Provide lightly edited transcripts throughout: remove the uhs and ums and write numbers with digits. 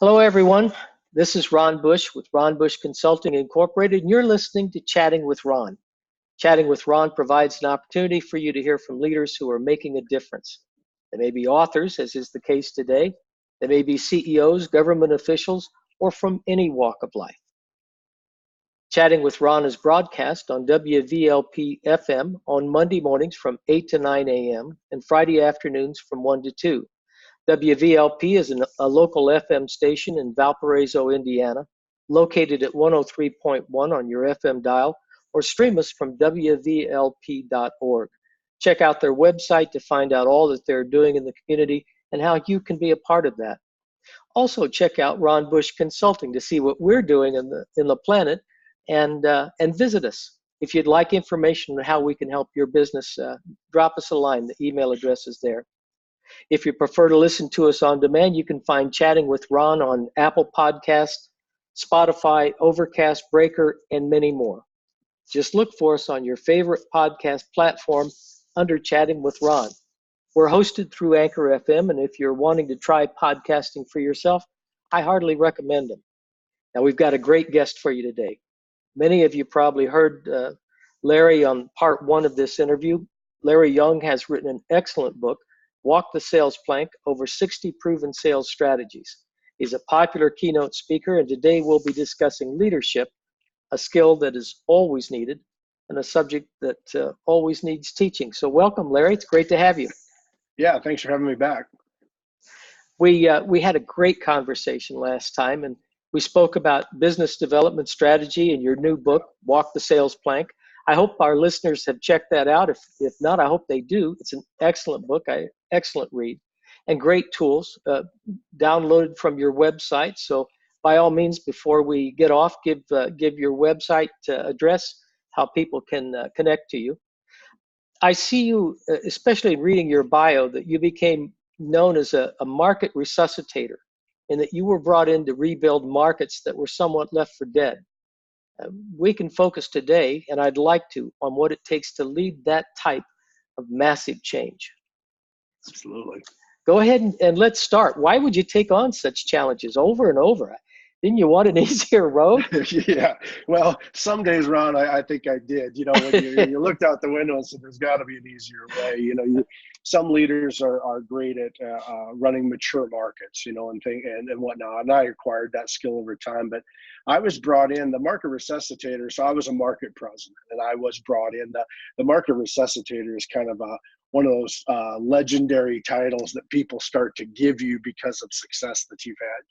Hello, everyone. This is Ron Bush with Ron Bush Consulting Incorporated, and you're listening to Chatting with Ron. Chatting with Ron provides an opportunity for you to hear from leaders who are making a difference. They may be authors, as is the case today. They may be CEOs, government officials, or from any walk of life. Chatting with Ron is broadcast on WVLP FM on Monday mornings from 8 to 9 a.m. and Friday afternoons from 1 to 2. WVLP is a local FM station in Valparaiso, Indiana, located at 103.1 on your FM dial, or stream us from WVLP.org. Check out their website to find out all that they're doing in the community and how you can be a part of that. Also, check out Ron Bush Consulting to see what we're doing in the planet, and visit us. If you'd like information on how we can help your business, drop us a line. The email address is there. If you prefer to listen to us on demand, you can find Chatting with Ron on Apple Podcasts, Spotify, Overcast, Breaker, and many more. Just look for us on your favorite podcast platform under Chatting with Ron. We're hosted through Anchor FM, and if you're wanting to try podcasting for yourself, I heartily recommend them. Now, we've got a great guest for you today. Many of you probably heard Larry on part one of this interview. Larry Young has written an excellent book, Walk the Sales Plank, over 60 proven sales strategies. He's a popular keynote speaker, and today we'll be discussing leadership, a skill that is always needed and a subject that always needs teaching. So welcome, Larry. It's great to have you. Yeah, thanks for having me back. We had a great conversation last time, and we spoke about business development strategy in your new book, Walk the Sales Plank. I hope our listeners have checked that out. If not, I hope they do. It's an excellent book, excellent read, and great tools downloaded from your website. So by all means, before we get off, give your website address, how people can connect to you. I see you, especially in reading your bio, that you became known as a market resuscitator, and that you were brought in to rebuild markets that were somewhat left for dead. We can focus today, and I'd like to, on what it takes to lead that type of massive change. Absolutely. Go ahead and let's start. Why would you take on such challenges over and over? Didn't you want an easier road? Yeah. Well, some days, Ron, I think I did. You know, when you looked out the window and said, "There's got to be an easier way." You know, some leaders are great at running mature markets, you know, and whatnot. And I acquired that skill over time. But I was brought in the market resuscitator, so I was a market president, and I was brought in. The market resuscitator is kind of one of those legendary titles that people start to give you because of success that you've had.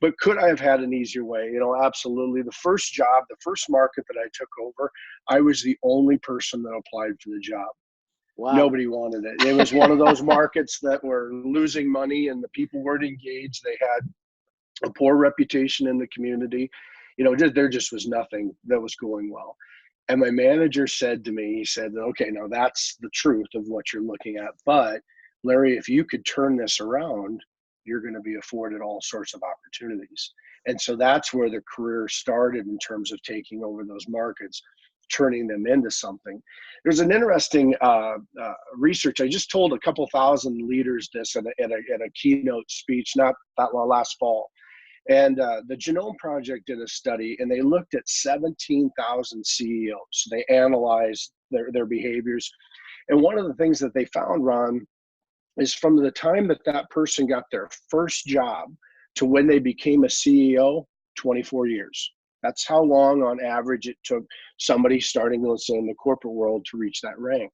But could I have had an easier way? You know, absolutely. The first job, the first market that I took over, I was the only person that applied for the job. Wow. Nobody wanted it. It was one of those markets that were losing money and the people weren't engaged. They had a poor reputation in the community. You know, there just was nothing that was going well. And my manager said to me, he said, "Okay, now that's the truth of what you're looking at. But Larry, if you could turn this around, you're going to be afforded all sorts of opportunities." And so that's where the career started in terms of taking over those markets, turning them into something. There's an interesting research. I just told a couple thousand leaders this at a keynote speech, not that long, last fall. And the Genome Project did a study, and they looked at 17,000 CEOs. So they analyzed their behaviors. And one of the things that they found, Ron, is from the time that person got their first job to when they became a CEO, 24 years. That's how long on average it took somebody starting, let's say, in the corporate world to reach that rank.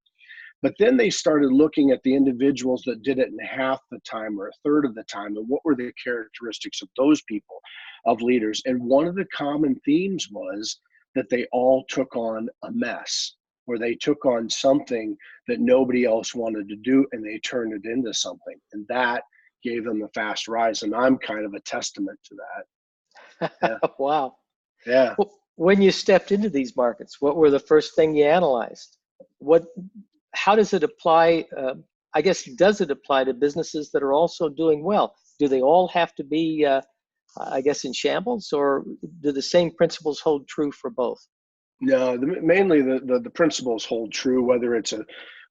But then they started looking at the individuals that did it in half the time or a third of the time, and what were the characteristics of those people, of leaders. And one of the common themes was that they all took on a mess, where they took on something that nobody else wanted to do, and they turned it into something. And that gave them the fast rise. And I'm kind of a testament to that. Yeah. Wow. Yeah. When you stepped into these markets, what were the first thing you analyzed? How does it apply? I guess, does it apply to businesses that are also doing well? Do they all have to be, I guess, in shambles, or do the same principles hold true for both? No, mainly the principles hold true, whether it's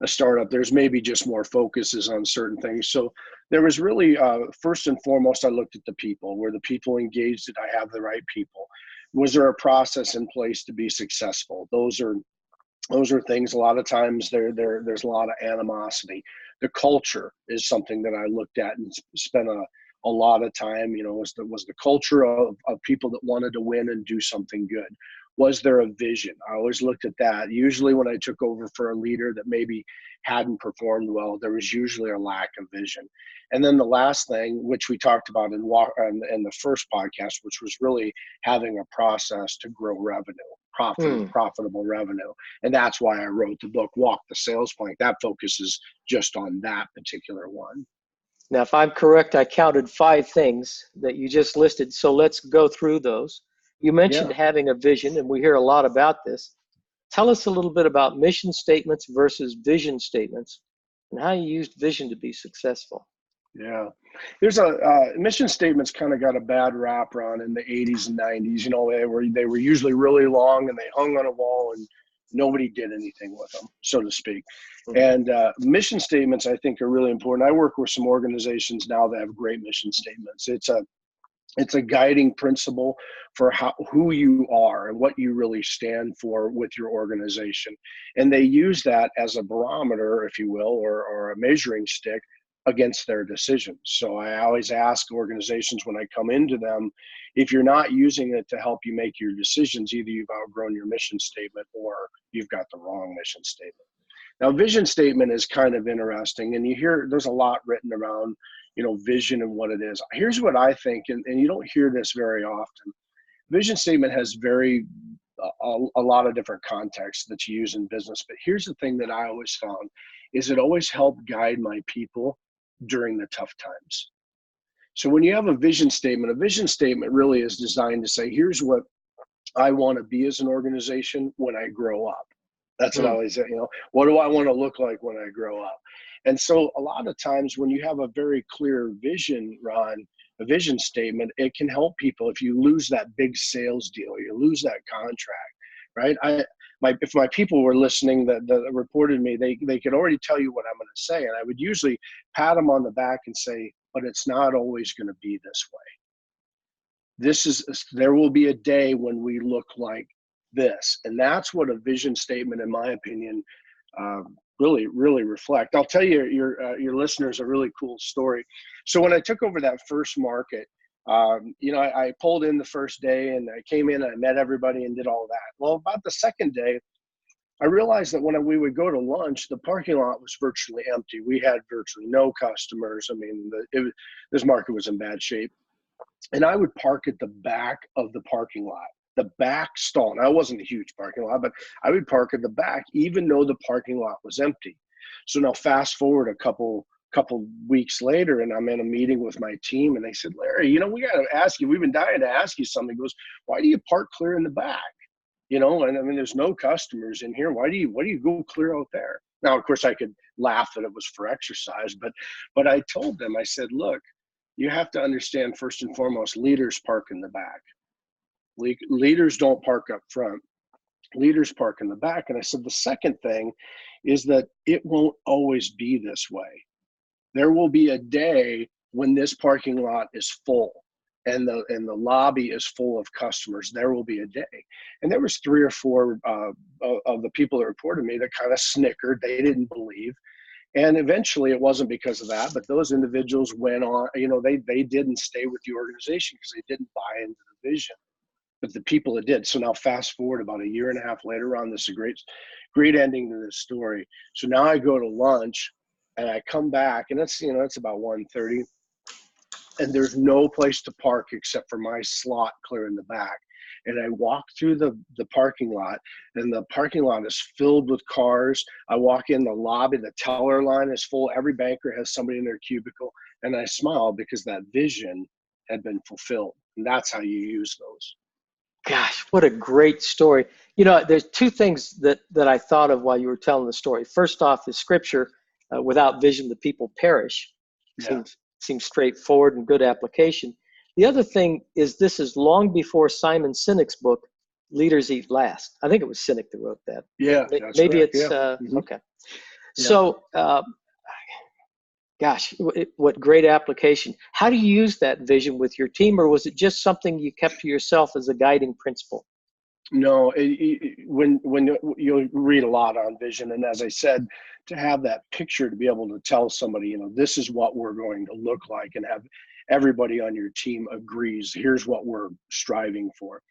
a startup, there's maybe just more focuses on certain things. So there was really, first and foremost, I looked at the people. Were the people engaged? Did I have the right people? Was there a process in place to be successful? Those are things. A lot of times there's a lot of animosity. The culture is something that I looked at and spent a lot of time. Was the culture of people that wanted to win and do something good? Was there a vision? I always looked at that. Usually when I took over for a leader that maybe hadn't performed well, there was usually a lack of vision. And then the last thing, which we talked about in the first podcast, which was really having a process to grow revenue, profitable revenue. And that's why I wrote the book, Walk the Sales Plank. That focuses just on that particular one. Now, if I'm correct, I counted 5 things that you just listed. So let's go through those. You mentioned having a vision, and we hear a lot about this. Tell us a little bit about mission statements versus vision statements and how you used vision to be successful. Yeah, there's mission statements kind of got a bad rap, Ron, in the 80s and 90s. They were usually really long and they hung on a wall and nobody did anything with them, so to speak. And mission statements, I think, are really important. I work with some organizations now that have great mission statements. It's a guiding principle for who you are and what you really stand for with your organization. And they use that as a barometer, if you will, or a measuring stick against their decisions. So I always ask organizations when I come into them, if you're not using it to help you make your decisions, either you've outgrown your mission statement or you've got the wrong mission statement. Now, vision statement is kind of interesting, and you hear there's a lot written around, vision and what it is. Here's what I think, and you don't hear this very often. Vision statement has a lot of different contexts that you use in business, but here's the thing that I always found is it always helped guide my people during the tough times. So when you have a vision statement really is designed to say, here's what I want to be as an organization when I grow up. That's what I always say, what do I want to look like when I grow up? And so a lot of times when you have a very clear vision, Ron, a vision statement, it can help people. If you lose that big sales deal, you lose that contract, right? If my people were listening that reported me, they could already tell you what I'm going to say. And I would usually pat them on the back and say, but it's not always going to be this way. There will be a day when we look like this. And that's what a vision statement, in my opinion, really reflect. I'll tell you, your listeners a really cool story. So when I took over that first market, I pulled in the first day and I came in and I met everybody and did all that. Well, about the second day, I realized that when we would go to lunch, the parking lot was virtually empty. We had virtually no customers. I mean, this market was in bad shape. And I would park at the back of the parking lot, the back stall. Now, it wasn't a huge parking lot, but I would park at the back, even though the parking lot was empty. So now fast forward a couple weeks later, and I'm in a meeting with my team, and they said, Larry, we got to ask you, we've been dying to ask you something. He goes, why do you park clear in the back? And I mean, there's no customers in here. Why do you go clear out there? Now, of course, I could laugh that it was for exercise, but I told them, I said, look, you have to understand, first and foremost, leaders park in the back. Leaders don't park up front. Leaders park in the back. And I said, the second thing is that it won't always be this way. There will be a day when this parking lot is full and the lobby is full of customers. There will be a day. And there was 3 or 4 of the people that reported me that kind of snickered. They didn't believe. And eventually it wasn't because of that, but those individuals went on, they didn't stay with the organization because they didn't buy into the vision. But the people that did. So now fast forward about 1.5 years later on, this is a great ending to this story. So now I go to lunch and I come back, and it's about 1:30, and there's no place to park except for my slot clear in the back. And I walk through the parking lot, and the parking lot is filled with cars. I walk in the lobby, the teller line is full. Every banker has somebody in their cubicle, and I smile because that vision had been fulfilled. And that's how you use those. Gosh, what a great story. There's 2 things that I thought of while you were telling the story. First off, the scripture, without vision, the people perish. Seems straightforward and good application. The other thing is this is long before Simon Sinek's book, Leaders Eat Last. I think it was Sinek that wrote that. Yeah, Maybe correct. it's, yeah. Okay. Yeah. So, gosh, what great application. How do you use that vision with your team, or was it just something you kept to yourself as a guiding principle? No, when you'll read a lot on vision, and as I said, to have that picture to be able to tell somebody, this is what we're going to look like, and have everybody on your team agrees, here's what we're striving for.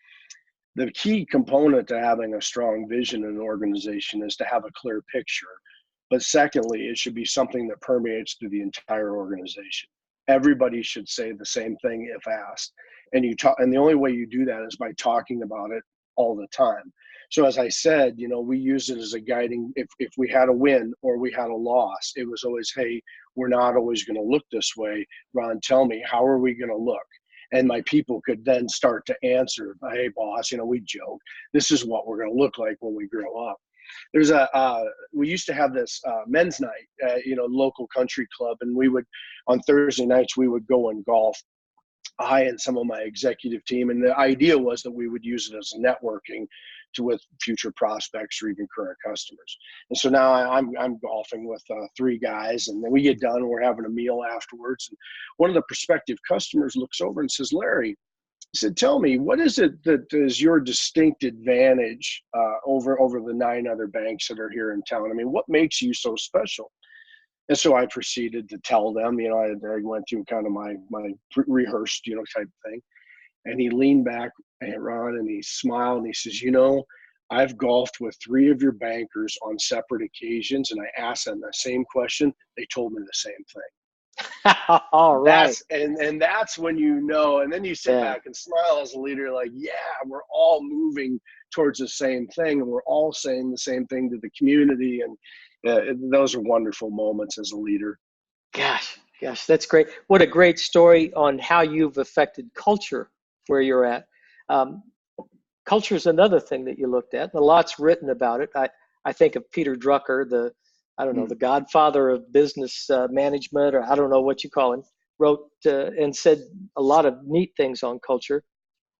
The key component to having a strong vision in an organization is to have a clear picture. But secondly, it should be something that permeates through the entire organization. Everybody should say the same thing if asked. And and the only way you do that is by talking about it all the time. So as I said, we use it as a guiding, if we had a win or we had a loss, it was always, hey, we're not always going to look this way. Ron, tell me, how are we going to look? And my people could then start to answer, hey, boss, we joke, this is what we're going to look like when we grow up. There's we used to have this men's night, local country club, and we would, on Thursday nights, we would go and golf. I and some of my executive team, and the idea was that we would use it as networking with future prospects or even current customers. And so now I'm golfing with 3 guys, and then we get done and we're having a meal afterwards. And one of the prospective customers looks over and says, Larry, he said, tell me, what is it that is your distinct advantage over the 9 other banks that are here in town? I mean, what makes you so special? And so I proceeded to tell them, I went through kind of my rehearsed, type thing. And he leaned back at Ron and he smiled and he says, I've golfed with 3 of your bankers on separate occasions, and I asked them the same question. They told me the same thing. All right. That's when and then you sit back and smile as a leader, like, yeah, we're all moving towards the same thing, and we're all saying the same thing to the community. And those are wonderful moments as a leader. Gosh, that's great. What a great story on how you've affected culture where you're at. Culture is another thing that you looked at. A lot's written about it. I think of Peter Drucker, the godfather of business management, or I don't know what you call him, wrote and said a lot of neat things on culture.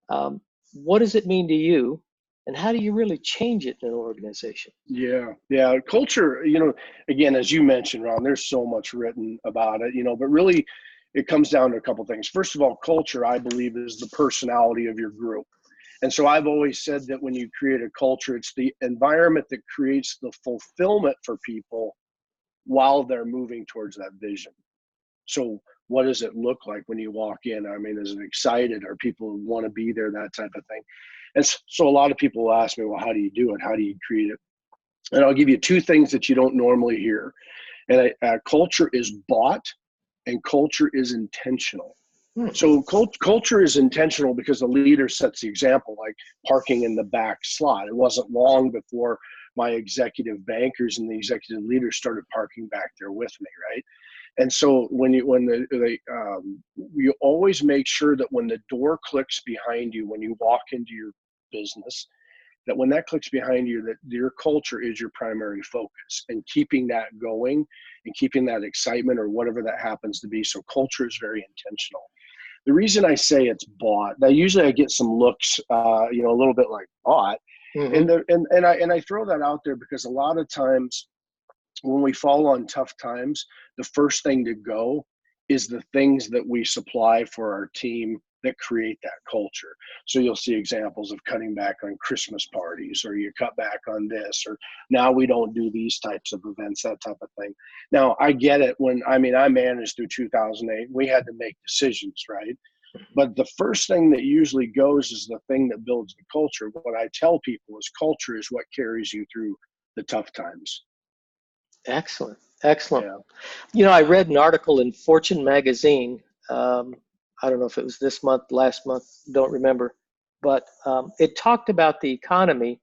What does it mean to you, and how do you really change it in an organization? Yeah. Culture, again, as you mentioned, Ron, there's so much written about it, but really it comes down to a couple things. First of all, culture, I believe, is the personality of your group. And so I've always said that when you create a culture, it's the environment that creates the fulfillment for people while they're moving towards that vision. So what does it look like when you walk in? I mean, is it excited? Are people want to be there? That type of thing. And so a lot of people will ask me, well, how do you do it? How do you create it? And I'll give you 2 things that you don't normally hear. And culture is bought and culture is intentional. So culture is intentional because the leader sets the example, like parking in the back slot. It wasn't long before my executive bankers and the executive leaders started parking back there with me, right? And so you always make sure that when the door clicks behind you, when you walk into your business, that when that clicks behind you, that your culture is your primary focus, and keeping that going and keeping that excitement or whatever that happens to be. So culture is very intentional. The reason I say it's bought, now usually I get some looks, a little bit like bought, and I throw that out there because a lot of times when we fall on tough times, the first thing to go is the things that we supply for our team that create that culture. So you'll see examples of cutting back on Christmas parties, or you cut back on this, or now we don't do these types of events, that type of thing. Now I get it. I managed through 2008, we had to make decisions, right? But the first thing that usually goes is the thing that builds the culture. What I tell people is culture is what carries you through the tough times. Excellent. I read an article in Fortune magazine. I don't know if it was this month, last month, don't remember, but it talked about the economy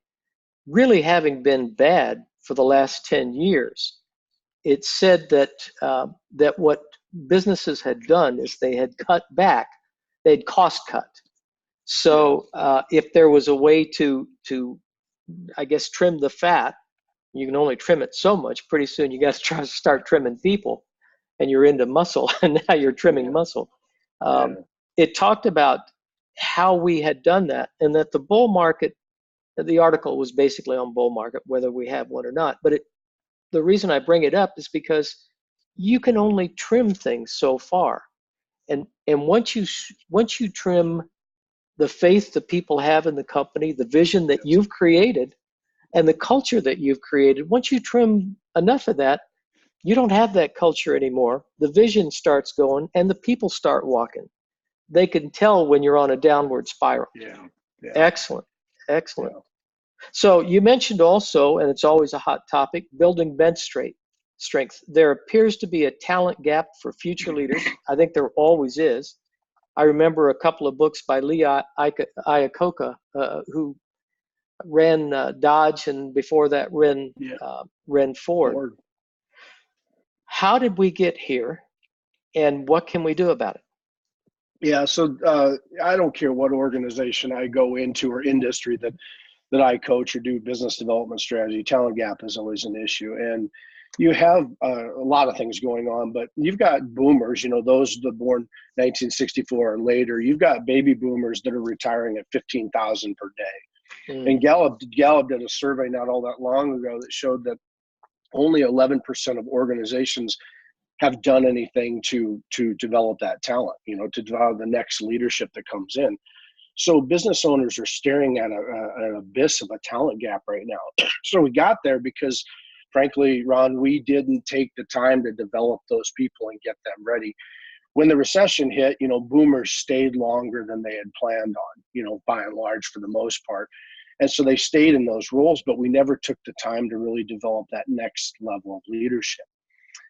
really having been bad for the last 10 years. It said that what businesses had done is they had cut back, they'd cost cut. So if there was a way to I guess trim the fat, you can only trim it so much. Pretty soon you got to try to start trimming people, and you're into muscle, and now you're trimming muscle. It talked about how we had done that, and that the bull market, the article was basically on bull market, whether we have one or not, but the reason I bring it up is because you can only trim things so far. And once you trim the faith that people have in the company, the vision that you've created, and the culture that you've created, once you trim enough of that, you don't have that culture anymore. The vision starts going and the people start walking. They can tell when you're on a downward spiral. Yeah. Yeah. Excellent. Excellent. Yeah. So you mentioned also, and it's always a hot topic, building bench strength. There appears to be a talent gap for future leaders. I think there always is. I remember a couple of books by Lee Iacocca, who ran Dodge, and before that Yeah. ran Ford. Or, How did we get here, and what can we do about it? yeah. So I don't care what organization I go into or industry that I coach or do business development strategy, talent gap is always an issue. And you have a lot of things going on, but you've got boomers, those that born 1964 or later. You've got baby boomers that are retiring at 15,000 per day. Mm. And Gallup did a survey not all that long ago that showed that only 11% of organizations have done anything to develop that talent, to develop the next leadership that comes in. So business owners are staring at an abyss of a talent gap right now. So we got there because, frankly, Ron, we didn't take the time to develop those people and get them ready. When the recession hit, boomers stayed longer than they had planned on, by and large for the most part. And so they stayed in those roles, but we never took the time to really develop that next level of leadership.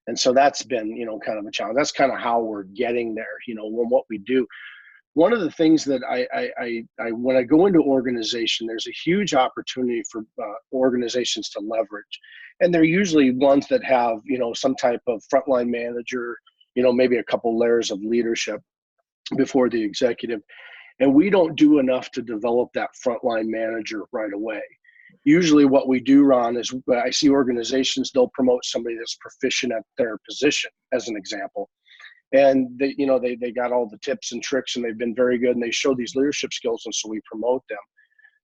And so that's been, kind of a challenge. That's kind of how we're getting there, what we do. One of the things that I when I go into organization, there's a huge opportunity for organizations to leverage, and they're usually ones that have some type of frontline manager, maybe a couple layers of leadership before the executive, and we don't do enough to develop that frontline manager right away. Usually, what we do, Ron, is I see organizations, they'll promote somebody that's proficient at their position, as an example. And they got all the tips and tricks, and they've been very good, and they show these leadership skills, and so we promote them.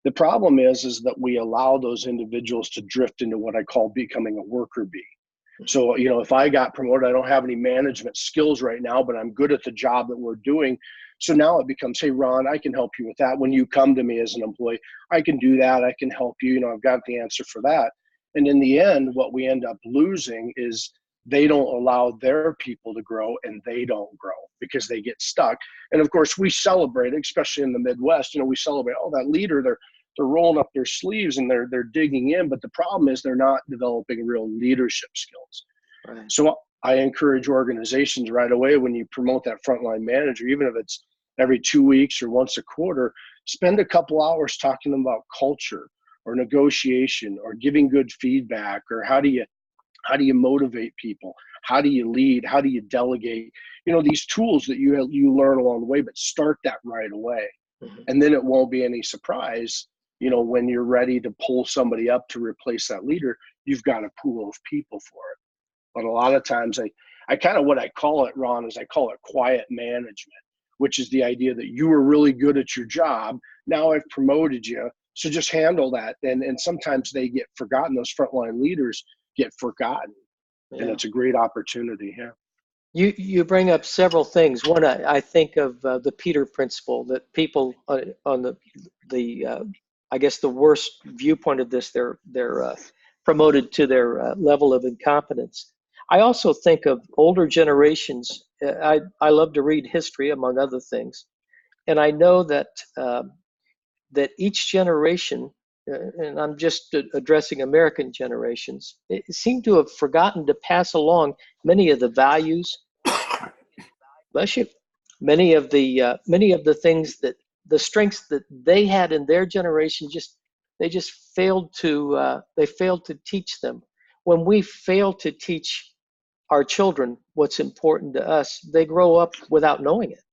The problem is that we allow those individuals to drift into what I call becoming a worker bee. So if I got promoted, I don't have any management skills right now, but I'm good at the job that we're doing. So now it becomes, hey, Ron, I can help you with that. When you come to me as an employee, I can do that. I can help you. I've got the answer for that. And in the end, what we end up losing is they don't allow their people to grow, and they don't grow because they get stuck. And of course, we celebrate, especially in the Midwest, we celebrate, that leader, they're rolling up their sleeves and they're digging in. But the problem is they're not developing real leadership skills. Right. So I encourage organizations right away, when you promote that frontline manager, even if it's every 2 weeks or once a quarter, spend a couple hours talking to them about culture or negotiation or giving good feedback, or how do you motivate people? How do you lead? How do you delegate? These tools that you learn along the way, but start that right away. Mm-hmm. And then it won't be any surprise, when you're ready to pull somebody up to replace that leader, you've got a pool of people for it. But a lot of times I kind of, what I call it, Ron, is I call it quiet management, which is the idea that you were really good at your job. Now I've promoted you, so just handle that. And sometimes they get forgotten. Those frontline leaders get forgotten. Yeah. And it's a great opportunity. Yeah. You bring up several things. One, I think of the Peter principle, that people on the I guess the worst viewpoint of this, they're promoted to their level of incompetence. I also think of older generations. I love to read history, among other things, and I know that that each generation, and I'm just addressing American generations, seem to have forgotten to pass along many of the values, bless you, many of the things, that the strengths that they had in their generation, they just failed to teach them. When we fail to teach our children what's important to us, they grow up without knowing it.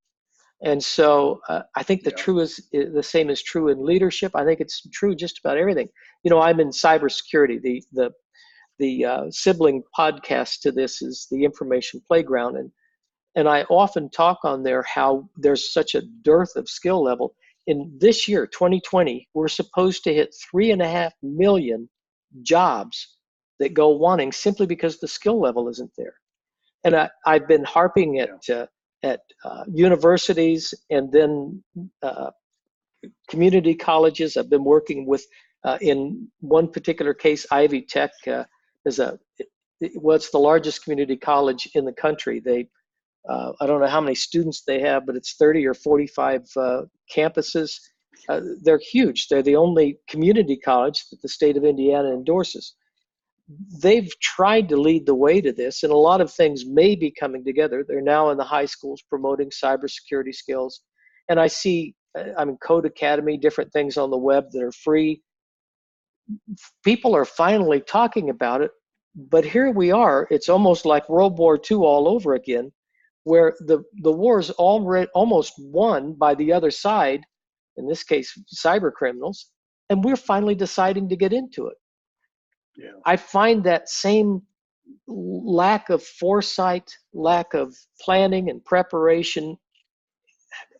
And so I think the same is true in leadership. I think it's true just about everything. I'm in cybersecurity. The sibling podcast to this is the Information Playground, and I often talk on there how there's such a dearth of skill level. In this year, 2020, we're supposed to hit 3.5 million jobs that go wanting simply because the skill level isn't there. And I've been harping at universities and then community colleges. I've been working with, in one particular case, Ivy Tech is it's the largest community college in the country. I don't know how many students they have, but it's 30 or 45 campuses. They're huge. They're the only community college that the state of Indiana endorses. They've tried to lead the way to this, and a lot of things may be coming together. They're now in the high schools promoting cybersecurity skills. And I see, Code Academy, different things on the web that are free. People are finally talking about it, but here we are. It's almost like World War II all over again, where the war is already almost won by the other side, in this case, cyber criminals, and we're finally deciding to get into it. Yeah. I find that same lack of foresight, lack of planning and preparation,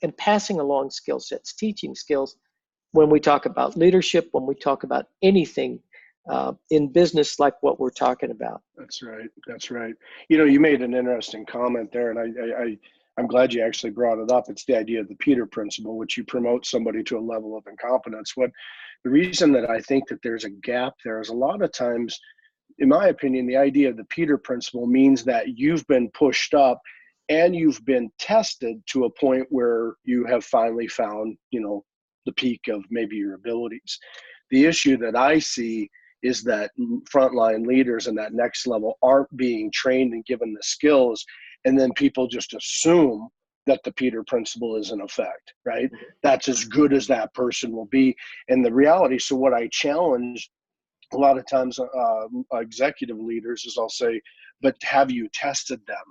and passing along skill sets, teaching skills, when we talk about leadership, when we talk about anything in business like what we're talking about. That's right. That's right. You made an interesting comment there, and I'm glad you actually brought it up. It's the idea of the Peter principle, which you promote somebody to a level of incompetence. The reason that I think that there's a gap there is a lot of times, in my opinion, the idea of the Peter principle means that you've been pushed up and you've been tested to a point where you have finally found, the peak of maybe your abilities. The issue that I see is that frontline leaders in that next level aren't being trained and given the skills, and then people just assume that the Peter principle is in effect, right? Mm-hmm. That's as good as that person will be. And the reality, so what I challenge a lot of times executive leaders is I'll say, but have you tested them?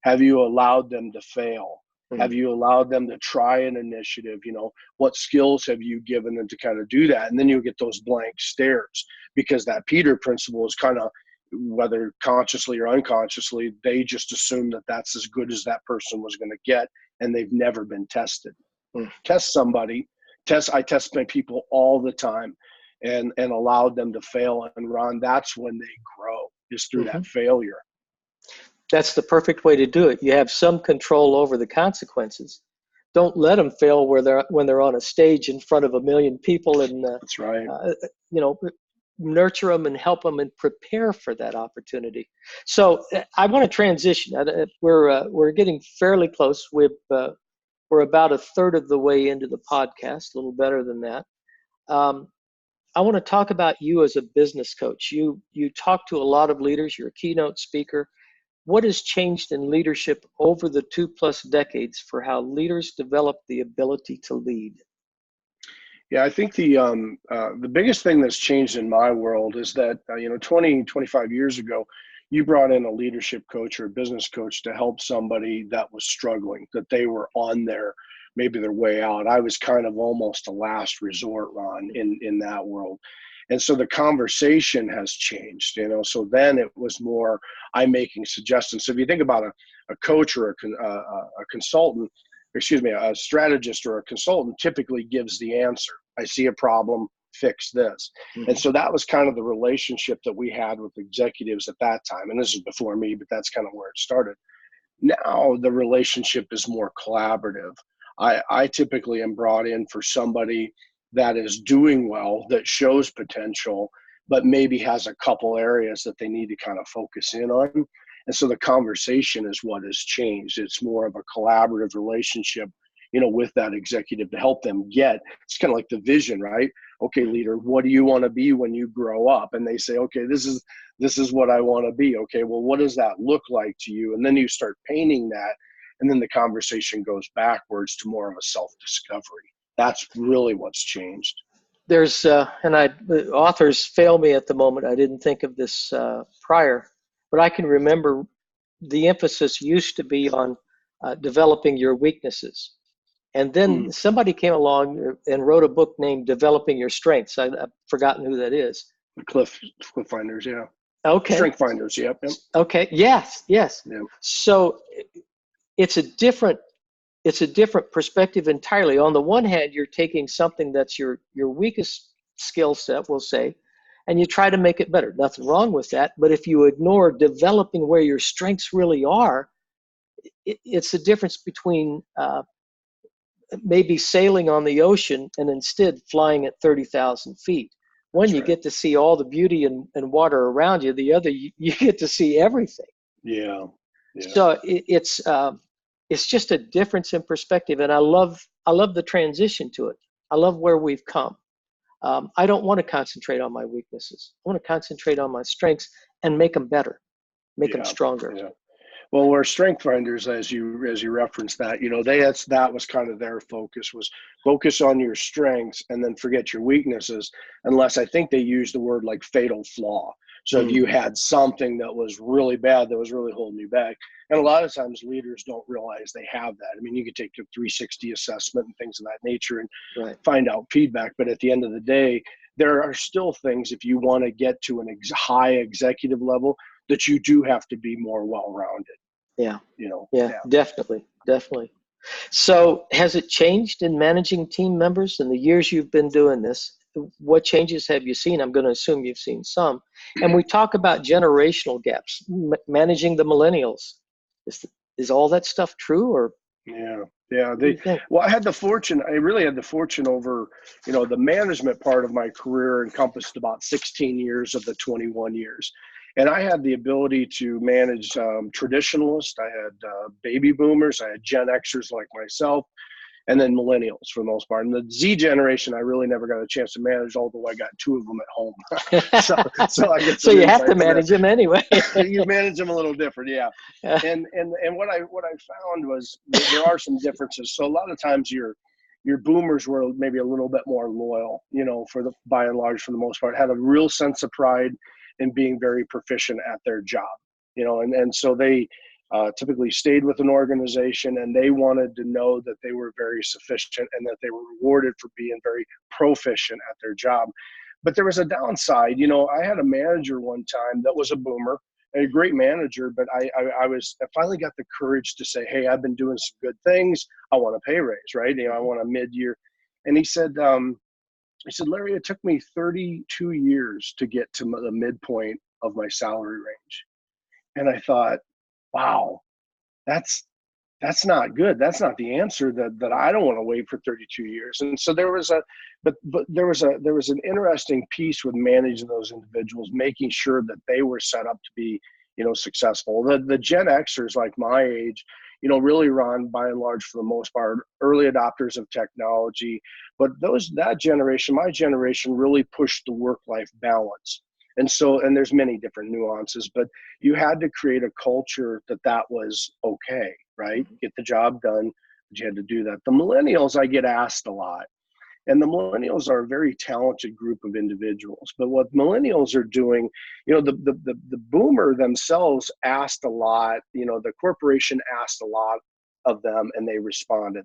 Have you allowed them to fail? Mm-hmm. Have you allowed them to try an initiative? What skills have you given them to kind of do that? And then you'll get those blank stares, because that Peter principle is kind of, whether consciously or unconsciously, they just assume that that's as good as that person was going to get, and they've never been tested. Test somebody. I test my people all the time, and allowed them to fail. And Ron, that's when they grow, is through that failure. That's the perfect way to do it. You have some control over the consequences. Don't let them fail when they're on a stage in front of 1 million people, and that's right. Nurture them and help them and prepare for that opportunity. So I want to transition. We're getting fairly close. We're about a third of the way into the podcast, a little better than that. I want to talk about you as a business coach. You talk to a lot of leaders. You're a keynote speaker. What has changed in leadership over the 2+ decades for how leaders develop the ability to lead? Yeah, I think the biggest thing that's changed in my world is that 20, 25 years ago, you brought in a leadership coach or a business coach to help somebody that was struggling, that they were on maybe their way out. I was kind of almost a last resort, Ron, in that world. And so the conversation has changed, so then it was more, I'm making suggestions. So if you think about a coach or a consultant, a strategist or a consultant typically gives the answer. I see a problem, fix this. Mm-hmm. And so that was kind of the relationship that we had with executives at that time. And this is before me, but that's kind of where it started. Now the relationship is more collaborative. I typically am brought in for somebody that is doing well, that shows potential, but maybe has a couple areas that they need to kind of focus in on. And so the conversation is what has changed. It's more of a collaborative relationship, with that executive to help them get, it's kind of like the vision, right? Okay, leader, what do you want to be when you grow up? And they say, okay, this is what I want to be. Okay, well, what does that look like to you? And then you start painting that, and then the conversation goes backwards to more of a self-discovery. That's really what's changed. There's, the authors fail me at the moment. I didn't think of this prior, but I can remember the emphasis used to be on developing your weaknesses. And then somebody came along and wrote a book named Developing Your Strengths. I've forgotten who that is. Cliff Finders, yeah. Okay. Strength Finders, yep. Okay, yes. Yep. So it's a different perspective entirely. On the one hand, you're taking something that's your weakest skill set, we'll say, and you try to make it better. Nothing wrong with that. But if you ignore developing where your strengths really are, it's the difference between maybe sailing on the ocean and instead flying at 30,000 feet. One, you get to see all the beauty and water around you. The other, you get to see everything. Yeah. Yeah. So it's just a difference in perspective, and I love the transition to it. I love where we've come. I don't want to concentrate on my weaknesses. I want to concentrate on my strengths and make them better, make them stronger. Yeah. Well, we're strength finders, as you referenced that, that was kind of their focus, was focus on your strengths and then forget your weaknesses, unless I think they used the word like fatal flaw. So if you had something that was really bad, that was really holding you back. And a lot of times leaders don't realize they have that. I mean, you could take a 360 assessment and things of that nature and find out feedback. But at the end of the day, there are still things, if you want to get to an high executive level, that you do have to be more well-rounded. Yeah. Definitely. So has it changed in managing team members in the years you've been doing this? What changes have you seen? I'm going to assume you've seen some. And we talk about generational gaps, managing the millennials. Is all that stuff true, or? Yeah. Well, I really had the fortune over, the management part of my career encompassed about 16 years of the 21 years. And I had the ability to manage traditionalists. I had baby boomers. I had Gen Xers like myself, and then millennials for the most part. And the Z generation, I really never got a chance to manage, although I got 2 of them at home. so I get so you have to manage them anyway. You manage them a little different, yeah. And what I found was there are some differences. So a lot of times your boomers were maybe a little bit more loyal, by and large, for the most part, had a real sense of pride in being very proficient at their job, and so they typically stayed with an organization, and they wanted to know that they were very sufficient and that they were rewarded for being very proficient at their job. But there was a downside. I had a manager one time that was a boomer, a great manager, but I finally got the courage to say, hey, I've been doing some good things. I want a pay raise, right? I want a mid-year. And he said, Larry, it took me 32 years to get to the midpoint of my salary range. And I thought, wow, that's not good. That's not the answer. That I don't want to wait for 32 years. And so there was an interesting piece with managing those individuals, making sure that they were set up to be, successful. The Gen Xers, like my age, really run by and large, for the most part, early adopters of technology. But that generation, my generation, really pushed the work-life balance. And there's many different nuances, but you had to create a culture that was okay, right? Get the job done, but you had to do that. The millennials, I get asked a lot. And the millennials are a very talented group of individuals. But what millennials are doing, the boomer themselves asked a lot, the corporation asked a lot of them, and they responded.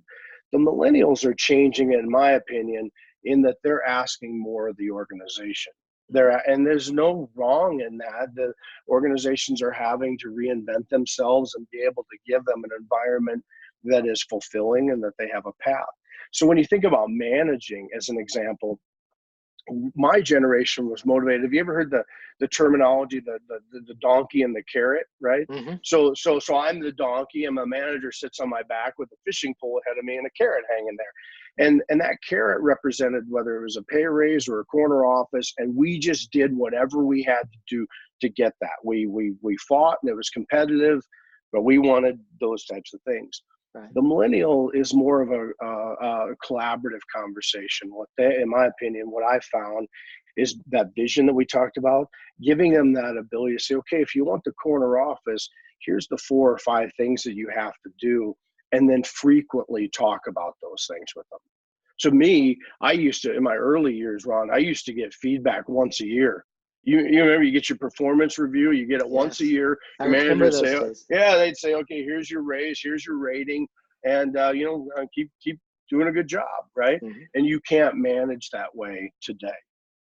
The millennials are changing, in my opinion, in that they're asking more of the organization. And there's no wrong in that. The organizations are having to reinvent themselves and be able to give them an environment that is fulfilling and that they have a path. So when you think about managing, as an example, my generation was motivated. Have you ever heard the terminology, the donkey and the carrot, right? Mm-hmm. So I'm the donkey, and my manager sits on my back with a fishing pole ahead of me and a carrot hanging there. And that carrot represented whether it was a pay raise or a corner office, and we just did whatever we had to do to get that. We fought, and it was competitive, but we wanted those types of things. Right. The millennial is more of a collaborative conversation. In my opinion, what I found is that vision that we talked about, giving them that ability to say, okay, if you want the corner office, here's the 4 or 5 things that you have to do, and then frequently talk about those things with them. So me, I used to, in my early years, Ron, I used to get feedback once a year. You remember, you get your performance review, you get it once a year. Your manager would say, they'd say, okay, here's your raise, here's your rating, and keep doing a good job, right? Mm-hmm. And you can't manage that way today.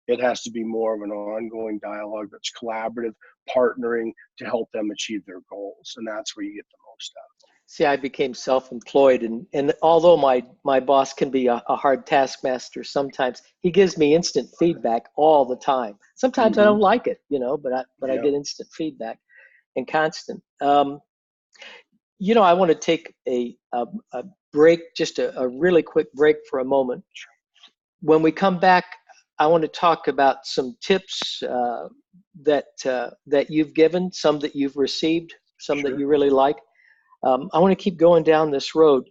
It has to be more of an ongoing dialogue that's collaborative, partnering to help them achieve their goals, and that's where you get the most out of it. See, I became self-employed, and although my boss can be a hard taskmaster sometimes, he gives me instant feedback all the time. Sometimes I Hmm. don't like it, but I Yeah, get instant feedback and constant. I want to take a break, just a really quick break for a moment. When we come back, I want to talk about some tips that you've given, some that you've received, some that sure. you really like. I want to keep going down this road,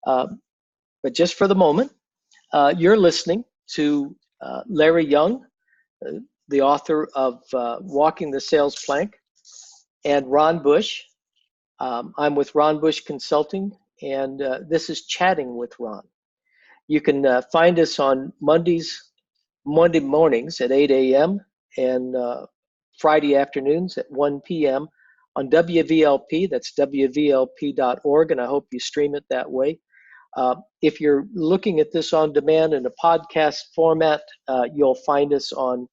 uh, but just for the moment, you're listening to Larry Young, uh, the author of Walking the Sales Plank, and Ron Bush. I'm with Ron Bush Consulting, and this is Chatting with Ron. You can find us on Monday mornings at 8 a.m. and Friday afternoons at 1 p.m. on WVLP. That's WVLP.org, and I hope you stream it that way. If you're looking at this on demand in a podcast format, you'll find us on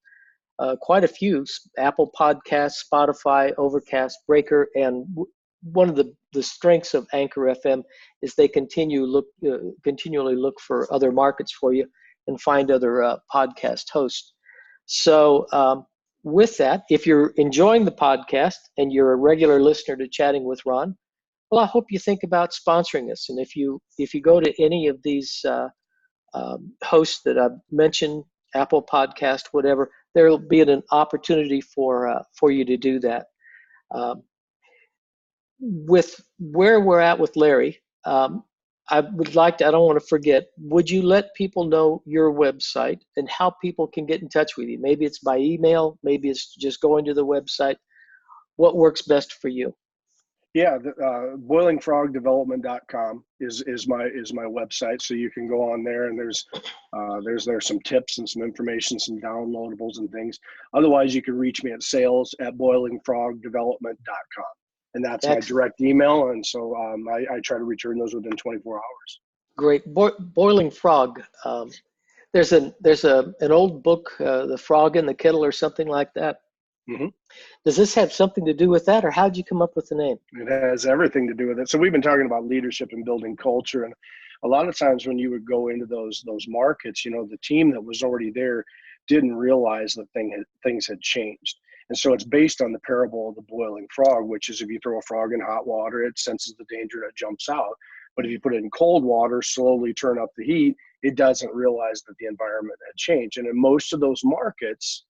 quite a few: Apple Podcasts, Spotify, Overcast, Breaker, and one of the strengths of Anchor FM is they continually look for other markets for you and find other podcast hosts. So with that, if you're enjoying the podcast and you're a regular listener to Chatting with Ron, well, I hope you think about sponsoring us. And if you go to any of these hosts that I've mentioned, Apple Podcast, whatever, there will be an opportunity for you to do that. Um, with where we're at with Larry, I would like to, I don't want to forget, would you let people know your website and how people can get in touch with you? Maybe it's by email, maybe it's just going to the website. What works best for you? Yeah, boilingfrogdevelopment.com is my website. So you can go on there, and there's some tips and some information, some downloadables and things. Otherwise, you can reach me at sales@boilingfrogdevelopment.com, and that's my Excellent. direct email. And so I try to return those within 24 hours. Great. Boiling Frog. There's an old book, The Frog in the Kettle, or something like that. Hmm. Does this have something to do with that, or how did you come up with the name? It has everything to do with it. So we've been talking about leadership and building culture, and a lot of times when you would go into those markets, the team that was already there didn't realize that things had changed. And so it's based on the parable of the boiling frog, which is if you throw a frog in hot water, it senses the danger and it jumps out. But if you put it in cold water, slowly turn up the heat, it doesn't realize that the environment had changed. And in most of those markets,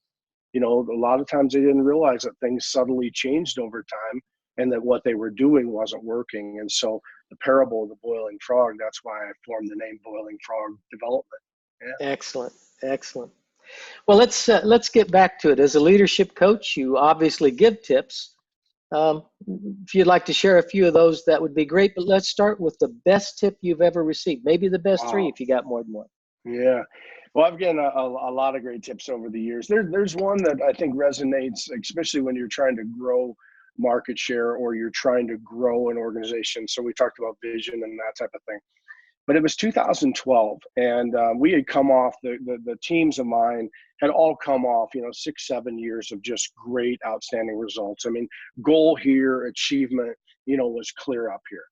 a lot of times they didn't realize that things subtly changed over time and that what they were doing wasn't working. And so the parable of the boiling frog, that's why I formed the name Boiling Frog Development. Yeah. Excellent, excellent. Well, let's get back to it. As a leadership coach, you obviously give tips. If you'd like to share a few of those, that would be great. But let's start with the best tip you've ever received. Maybe the best three Wow. if you got more than one. Yeah. Well, I've gotten a lot of great tips over the years. There's one that I think resonates, especially when you're trying to grow market share or you're trying to grow an organization. So we talked about vision and that type of thing. But it was 2012, and we had come off, the teams of mine had all come off, 6-7 years of just great, outstanding results. I mean, goal here, achievement, was clear up here.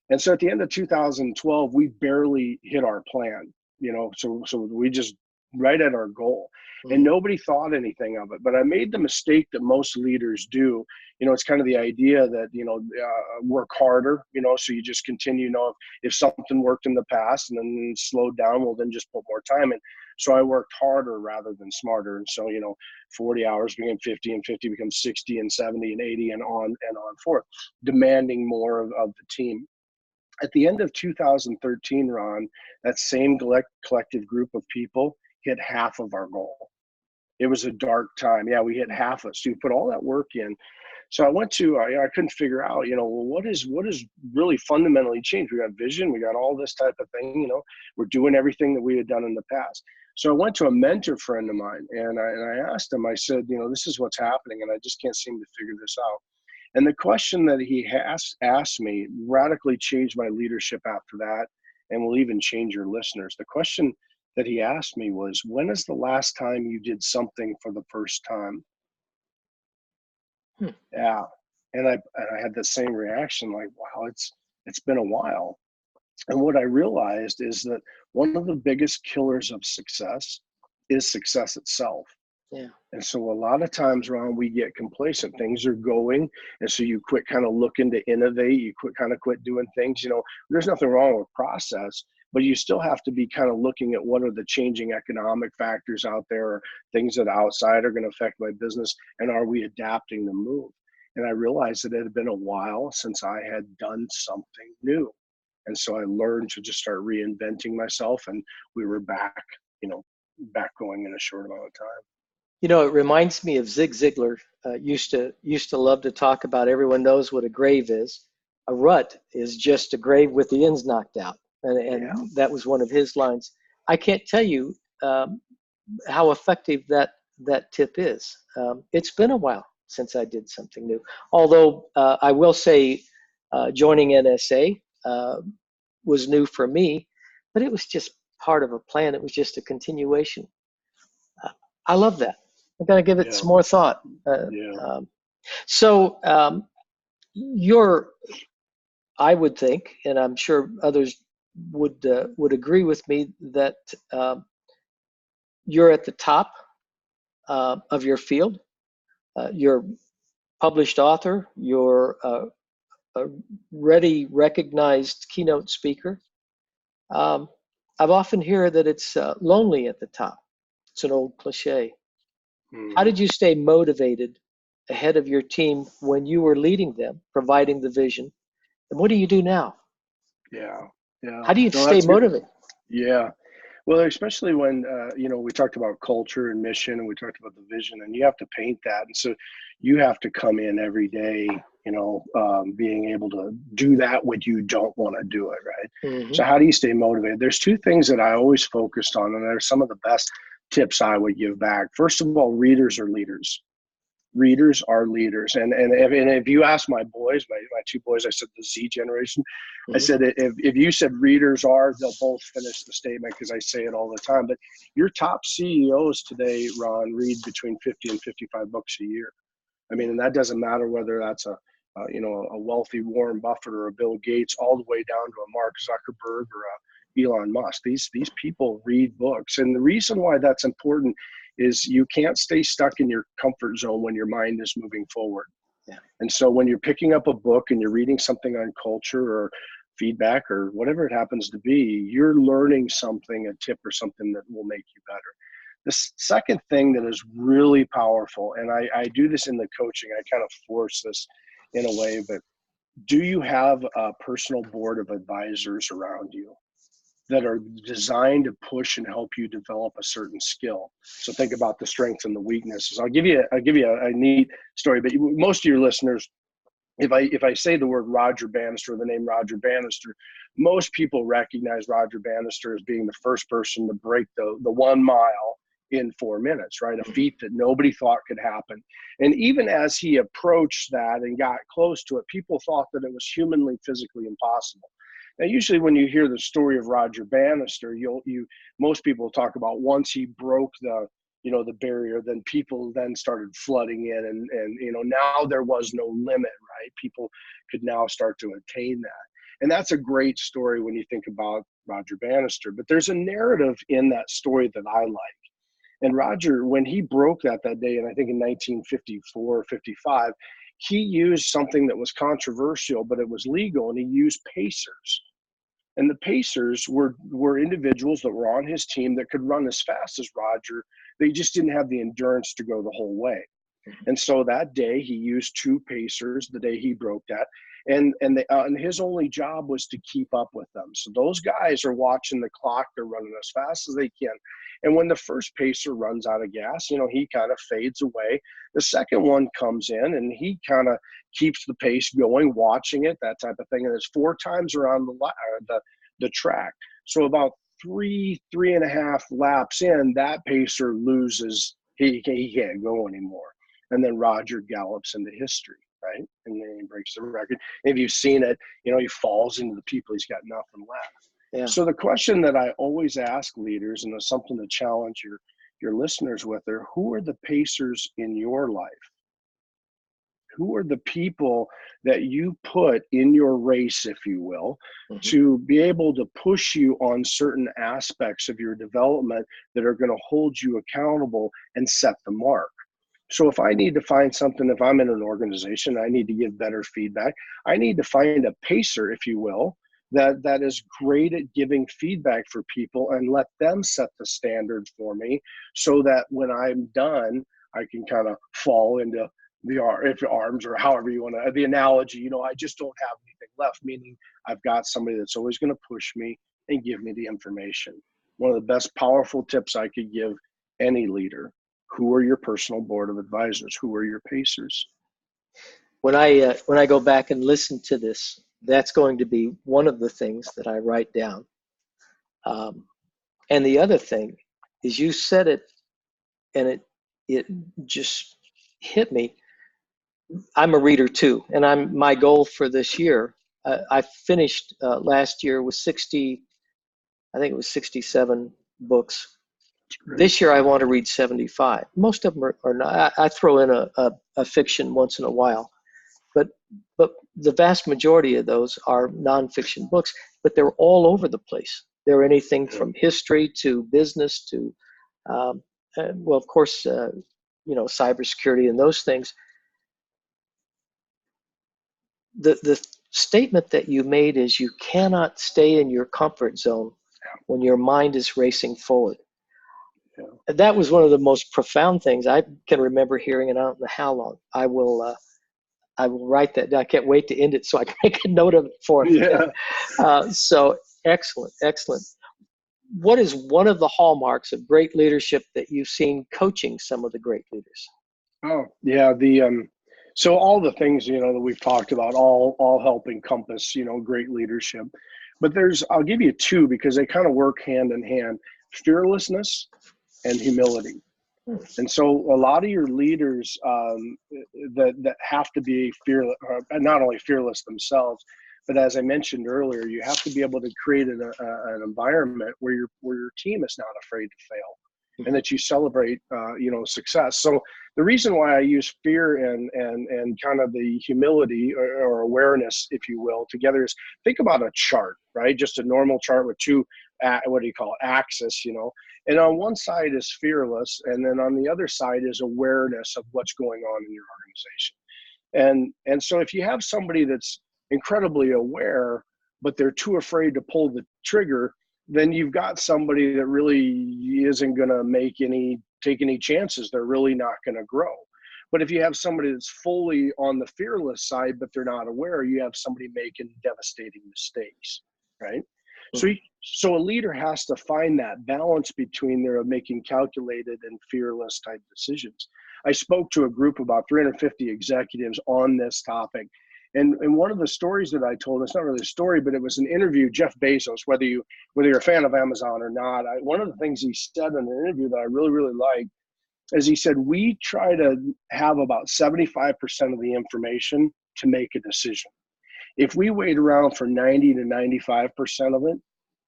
And so at the end of 2012, we barely hit our plan, so we just right at our goal. And Mm-hmm. nobody thought anything of it. But I made the mistake that most leaders do. It's kind of the idea that, work harder, so you just continue, if something worked in the past and then slowed down, well, then just put more time in. So I worked harder rather than smarter. And so, 40 hours became 50, and 50 becomes 60 and 70 and 80 and on forth, demanding more of the team. At the end of 2013, Ron, that same collective group of people hit half of our goal. It was a dark time. Yeah, we hit half of it. So you put all that work in. So I went to, I couldn't figure out, well, what is really fundamentally changed? We got vision, we got all this type of thing, we're doing everything that we had done in the past. So I went to a mentor friend of mine, and I asked him, I said, this is what's happening, and I just can't seem to figure this out. And the question that he has asked me radically changed my leadership after that, and will even change your listeners. The question that he asked me was, when is the last time you did something for the first time? Hmm. Yeah. And I had the same reaction, like, wow, It's been a while. And what I realized is that one of the biggest killers of success is success itself. Yeah. And so a lot of times, Ron, we get complacent. Things are going, and so you quit kind of looking to innovate. You quit doing things. There's nothing wrong with process, but you still have to be kind of looking at what are the changing economic factors out there, or things that outside are going to affect my business, and are we adapting to move? And I realized that it had been a while since I had done something new. And so I learned to just start reinventing myself, and we were back, back going in a short amount of time. It reminds me of Zig Ziglar. Used to love to talk about, everyone knows what a grave is. A rut is just a grave with the ends knocked out, and Yeah. that was one of his lines. I can't tell you how effective that tip is. It's been a while since I did something new. Although I will say, joining NSA was new for me, but it was just part of a plan. It was just a continuation. I love that. I'm going to give it Yeah. some more thought. Yeah. So I would think, and I'm sure others would agree with me, that you're at the top of your field. You're published author. You're a ready, recognized keynote speaker. I've often heard that it's lonely at the top. It's an old cliche. How Hmm. did you stay motivated ahead of your team when you were leading them, providing the vision? And what do you do now? Yeah. Yeah. How do you No, stay that's good. motivated? Yeah. Well, especially when, we talked about culture and mission, and we talked about the vision, and you have to paint that. And so you have to come in every day, being able to do that when you don't want to do it, right? Hmm. So how do you stay motivated? There's two things that I always focused on, and they're some of the best tips I would give back. First of all, readers are leaders. Readers are leaders. And if you ask my boys, my two boys, I said the Z generation, I Hmm. said, if you said readers are, they'll both finish the statement, because I say it all the time. But your top CEOs today, Ron, read between 50 and 55 books a year. I mean, and that doesn't matter whether that's a wealthy Warren Buffett or a Bill Gates, all the way down to a Mark Zuckerberg or a Elon Musk. These people read books, and the reason why that's important is you can't stay stuck in your comfort zone when your mind is moving forward. Yeah. And so when you're picking up a book and you're reading something on culture or feedback or whatever it happens to be, you're learning something, a tip or something that will make you better. The second thing that is really powerful, and I do this in the coaching, I kind of force this in a way, but do you have a personal board of advisors around you that are designed to push and help you develop a certain skill? So think about the strengths and the weaknesses. I'll give you a neat story, but most of your listeners, if I say the word Roger Bannister, the name Roger Bannister, most people recognize Roger Bannister as being the first person to break the 1 mile in 4 minutes, right? A feat that nobody thought could happen. And even as he approached that and got close to it, people thought that it was humanly, physically impossible. Now, usually when you hear the story of Roger Bannister, most people talk about once he broke the barrier, then people then started flooding in, and now there was no limit, right? People could now start to attain that. And that's a great story when you think about Roger Bannister. But there's a narrative in that story that I like. And Roger, when he broke that day, and I think in 1954 or 55, he used something that was controversial, but it was legal, and he used pacers. And the pacers were individuals that were on his team that could run as fast as Roger. They just didn't have the endurance to go the whole way. And so that day he used 2 pacers the day he broke that. And his only job was to keep up with them. So those guys are watching the clock. They're running as fast as they can. And when the first pacer runs out of gas, he kind of fades away. The second one comes in and he kind of keeps the pace going, watching it, that type of thing. And it's 4 times around the track. So about 3.5 laps in, that pacer loses. He can't go anymore. And then Roger gallops into history, right? And then he breaks the record. If you've seen it, he falls into the people. He's got nothing left. Yeah. So the question that I always ask leaders, and it's something to challenge your listeners with, are who are the pacers in your life? Who are the people that you put in your race, if you will, to be able to push you on certain aspects of your development that are going to hold you accountable and set the mark? So if I need to find something, if I'm in an organization, I need to give better feedback, I need to find a pacer, if you will, that is great at giving feedback for people and let them set the standard for me, so that when I'm done, I can kind of fall into the arms, or however you want to, the analogy, you know, I just don't have anything left, meaning I've got somebody that's always going to push me and give me the information. One of the best powerful tips I could give any leader: who are your personal board of advisors? Who are your pacers? When I go back and listen to this, that's going to be one of the things that I write down. And the other thing is, you said it, and it just hit me. I'm a reader too, and my goal for this year. I finished last year with 60, I think it was 67 books. This year I want to read 75. Most of them are not. I throw in a fiction once in a while, but the vast majority of those are nonfiction books. But they're all over the place. They're anything from history to business to, well, of course, cybersecurity and those things. The statement that you made is, you cannot stay in your comfort zone when your mind is racing forward. Yeah. That was one of the most profound things I can remember hearing, and I don't know how long. I will write that down. I can't wait to end it so I can make a note of it for it. Yeah. So excellent. What is one of the hallmarks of great leadership that you've seen coaching some of the great leaders? Oh, yeah. So all the things, you know, that we've talked about, all help encompass, you know, great leadership. But I'll give you two, because they kind of work hand in hand: fearlessness and humility. And so a lot of your leaders that have to be fearless, not only fearless themselves, but as I mentioned earlier, you have to be able to create an environment where your team is not afraid to fail, and that you celebrate, success. So the reason why I use fear and kind of the humility or awareness, if you will, together is, think about a chart, right? Just a normal chart with two, axis, you know. And on one side is fearless, and then on the other side is awareness of what's going on in your organization. And so if you have somebody that's incredibly aware, but they're too afraid to pull the trigger, then you've got somebody that really isn't going to take any chances. They're really not going to grow. But if you have somebody that's fully on the fearless side, but they're not aware, you have somebody making devastating mistakes, right? So a leader has to find that balance between their making calculated and fearless type decisions. I spoke to a group of about 350 executives on this topic. And one of the stories that I told, it's not really a story, but it was an interview. Jeff Bezos, whether you're a fan of Amazon or not, one of the things he said in an interview that I really, really liked is, he said, we try to have about 75% of the information to make a decision. If we wait around for 90 to 95% of it,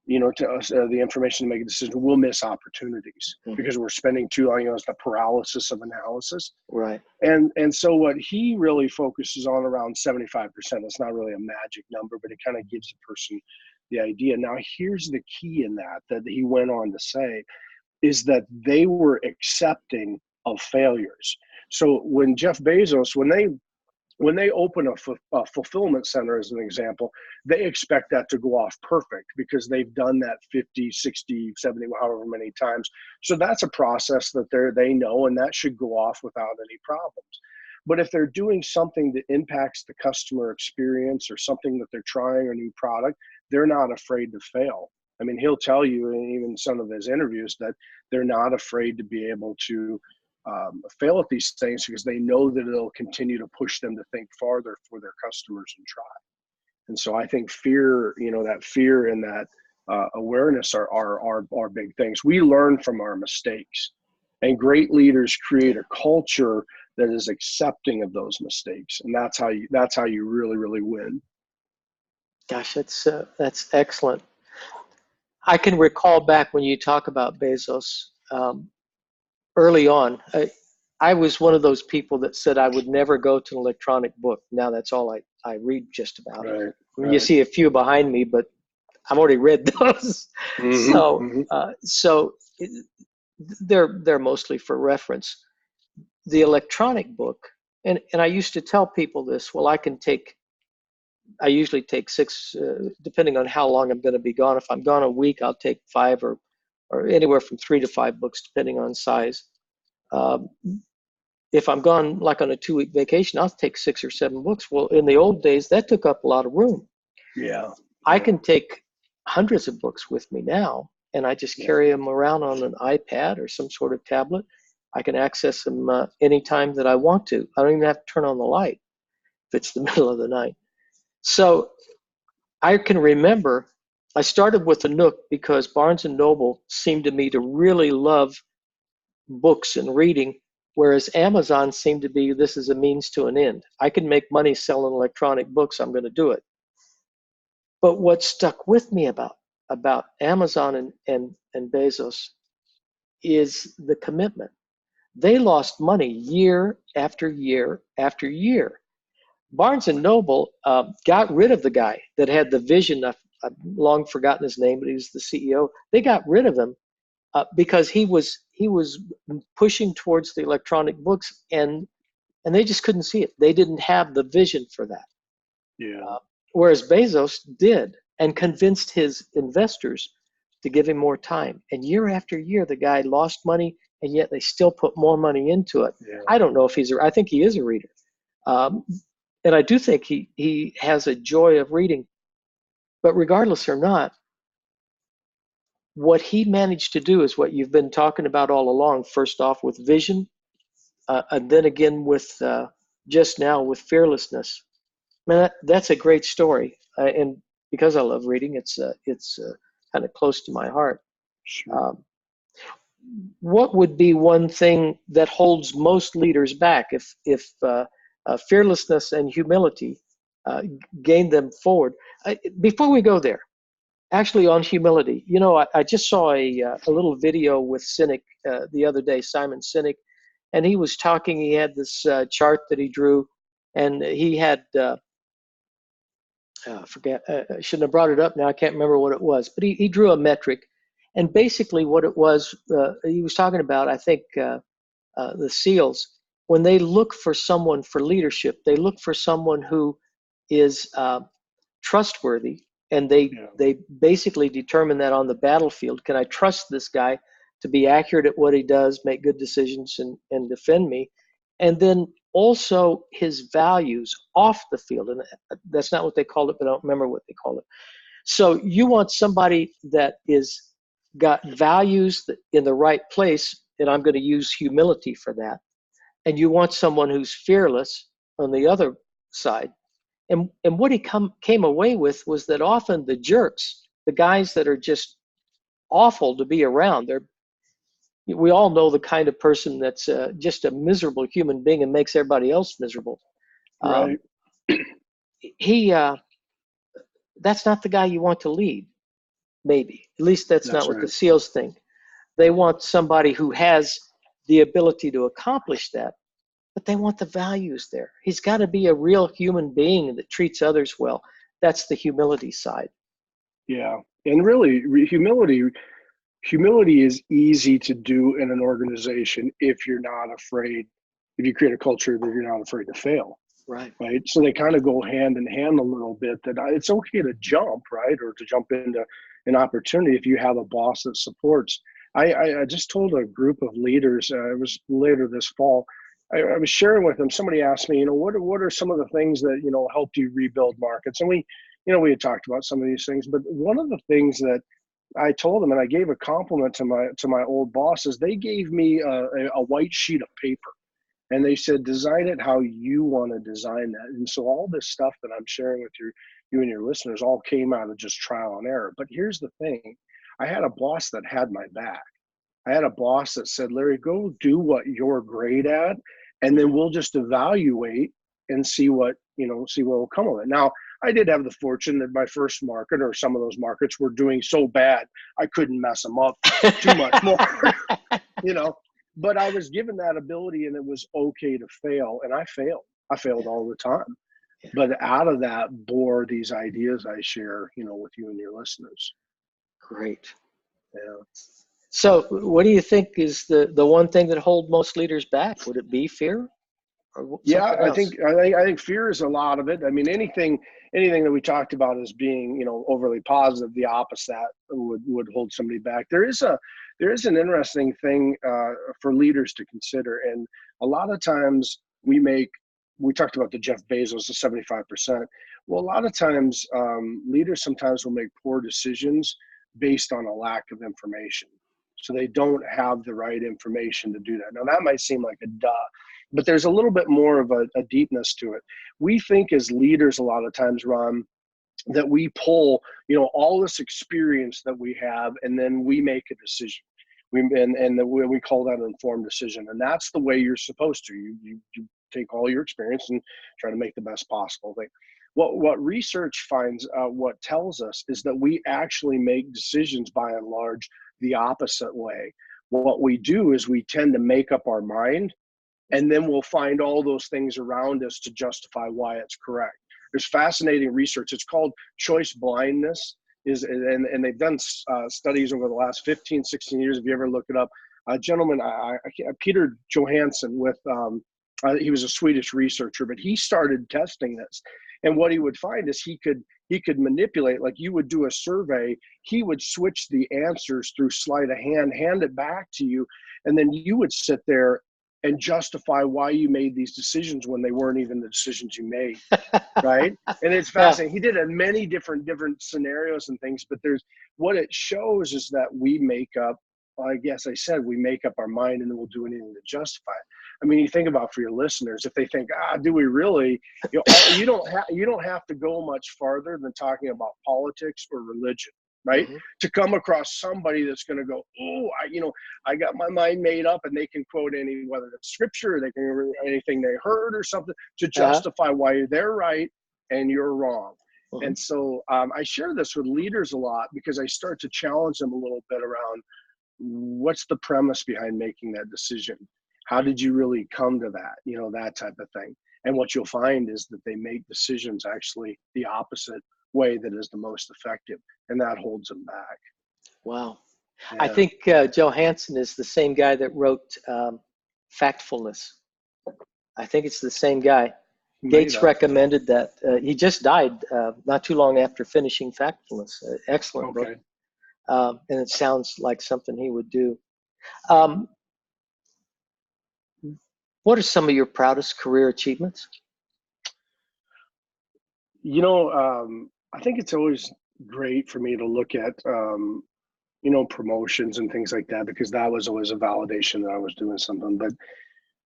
you know, to us, the information to make a decision, we'll miss opportunities because we're spending too long. You know, it's the paralysis of analysis. Right. And so what he really focuses on, around 75%. It's not really a magic number, but it kind of gives the person the idea. Now, here's the key in that he went on to say, is that they were accepting of failures. So when Jeff Bezos, when they open a fulfillment center, as an example, they expect that to go off perfect, because they've done that 50, 60, 70, however many times. So that's a process that they know, and that should go off without any problems. But if they're doing something that impacts the customer experience, or something that they're trying, a new product, they're not afraid to fail. I mean, he'll tell you in even some of his interviews that they're not afraid to be able to fail at these things, because they know that it'll continue to push them to think farther for their customers and try. And so I think fear, you know, that fear and that awareness are big things. We learn from our mistakes, and great leaders create a culture that is accepting of those mistakes, and that's how you really, really win. Gosh, that's excellent. I can recall back when you talk about Bezos, early on, I was one of those people that said I would never go to an electronic book. Now that's all I read just about. Right. I mean, you see a few behind me, but I've already read those. So, they're mostly for reference. The electronic book, and I used to tell people this. Well, I usually take 6, depending on how long I'm going to be gone. If I'm gone a week, I'll take 5 or anywhere from 3 to 5 books, depending on size. Um, if I'm gone like on a 2-week vacation, I'll take 6 or 7 books. Well, in the old days, that took up a lot of room. Yeah. I can take hundreds of books with me now, and I just carry them around on an iPad or some sort of tablet. I can access them anytime that I want to. I don't even have to turn on the light if it's the middle of the night. So I can remember I started with a Nook because Barnes and Noble seemed to me to really love books and reading, whereas Amazon seemed to be, this is a means to an end. I can make money selling electronic books, I'm going to do it. But what stuck with me about Amazon and Bezos is the commitment. They lost money year after year after year. Barnes and Noble got rid of the guy that had the vision. I've long forgotten his name, but he was the CEO. They got rid of him because he was pushing towards the electronic books, and they just couldn't see it. They didn't have the vision for that. Yeah. Whereas Bezos did, and convinced his investors to give him more time. And year after year, the guy lost money, and yet they still put more money into it. Yeah. I don't know if I think he is a reader. And I do think he has a joy of reading. But regardless or not, what he managed to do is what you've been talking about all along. First off with vision, and then again with just now with fearlessness. Man, that's a great story. And because I love reading, it's kind of close to my heart. Sure. What would be one thing that holds most leaders back if fearlessness and humility gain them forward? Before we go there, actually on humility, I just saw a little video with Sinek the other day, Simon Sinek, and he was talking. He had this chart that he drew, and he had I forget. I shouldn't have brought it up now. I can't remember what it was, but he drew a metric, and basically what it was, he was talking about, I think, the SEALs. When they look for someone for leadership, they look for someone who is trustworthy, and they basically determine that on the battlefield. Can I trust this guy to be accurate at what he does, make good decisions, and defend me? And then also his values off the field. And that's not what they called it, but I don't remember what they called it. So you want somebody that is got values in the right place, and I'm going to use humility for that. And you want someone who's fearless on the other side. And what he came away with was that often the jerks, the guys that are just awful to be around, we all know the kind of person that's just a miserable human being and makes everybody else miserable. Right. That's not the guy you want to lead, maybe. At least that's not what the SEALs think. They want somebody who has the ability to accomplish that, but they want the values there. He's got to be a real human being that treats others well. That's the humility side. Yeah. And really, humility is easy to do in an organization if you're not afraid, if you create a culture that you're not afraid to fail. Right. So they kind of go hand in hand a little bit, that it's okay to jump, right? Or to jump into an opportunity if you have a boss that supports. I just told a group of leaders, it was later this fall, I was sharing with them, somebody asked me, what are some of the things that, helped you rebuild markets? And we had talked about some of these things, but one of the things that I told them, and I gave a compliment to my old bosses, they gave me a white sheet of paper. And they said, design it how you want to design that. And so all this stuff that I'm sharing with you and your listeners all came out of just trial and error. But here's the thing. I had a boss that had my back. I had a boss that said, Larry, go do what you're great at, and then we'll just evaluate and see what will come of it. Now, I did have the fortune that my first market, or some of those markets, were doing so bad, I couldn't mess them up too much more, but I was given that ability, and it was okay to fail. And I failed all the time. But out of that bore these ideas I share, with you and your listeners. Great. Yeah. So what do you think is the one thing that holds most leaders back? Would it be fear or Yeah, something I else? think I think fear is a lot of it. I mean, anything that we talked about as being, overly positive, the opposite would hold somebody back. There is an interesting thing for leaders to consider, and a lot of times we talked about the Jeff Bezos, the 75%. Well, a lot of times leaders sometimes will make poor decisions based on a lack of information. So they don't have the right information to do that. Now that might seem like a duh, but there's a little bit more of a deepness to it. We think as leaders a lot of times, Ron, that we pull, all this experience that we have, and then we make a decision. We call that an informed decision, and that's the way you're supposed to. You take all your experience and try to make the best possible thing. What research finds, what tells us, is that we actually make decisions by and large the opposite way. What we do is we tend to make up our mind, and then we'll find all those things around us to justify why it's correct. There's fascinating research. It's called choice blindness. And they've done studies over the last 15, 16 years. If you ever look it up, a gentleman, Peter Johansson, he was a Swedish researcher, but he started testing this. And what he would find is he could manipulate, like you would do a survey, he would switch the answers through sleight of hand it back to you, and then you would sit there and justify why you made these decisions when they weren't even the decisions you made, right? And it's fascinating. Yeah. He did it in many different scenarios and things, but what it shows is that we make up, I guess I said, we make up our mind, and then we'll do anything to justify it. I mean, you think about, for your listeners, if they think, do we really? You don't have to go much farther than talking about politics or religion, right? Mm-hmm. To come across somebody that's going to go, I got my mind made up, and they can quote whether it's scripture, or they can read anything they heard or something to justify why they're right and you're wrong. Mm-hmm. And so I share this with leaders a lot, because I start to challenge them a little bit around, what's the premise behind making that decision? How did you really come to that? That type of thing. And what you'll find is that they make decisions actually the opposite way that is the most effective, and that holds them back. Wow. Yeah. I think Johansson is the same guy that wrote Factfulness. I think it's the same guy. Gates recommended that. He just died not too long after finishing Factfulness. Excellent book. And it sounds like something he would do. What are some of your proudest career achievements? I think it's always great for me to look at, promotions and things like that, because that was always a validation that I was doing something. But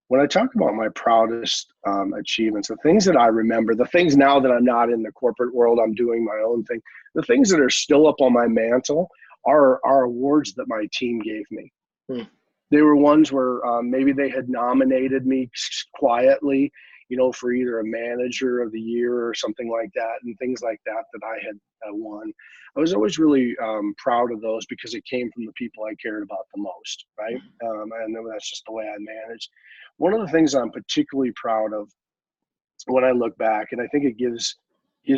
when I talk about my proudest achievements, the things that I remember, the things now that I'm not in the corporate world, I'm doing my own thing, the things that are still up on my mantle are awards that my team gave me. They were ones where maybe they had nominated me quietly, for either a manager of the year or something like that, and things like that I had won. I was always really proud of those, because it came from the people I cared about the most, right? And that's just the way I managed. One of the things I'm particularly proud of when I look back, and I think it gives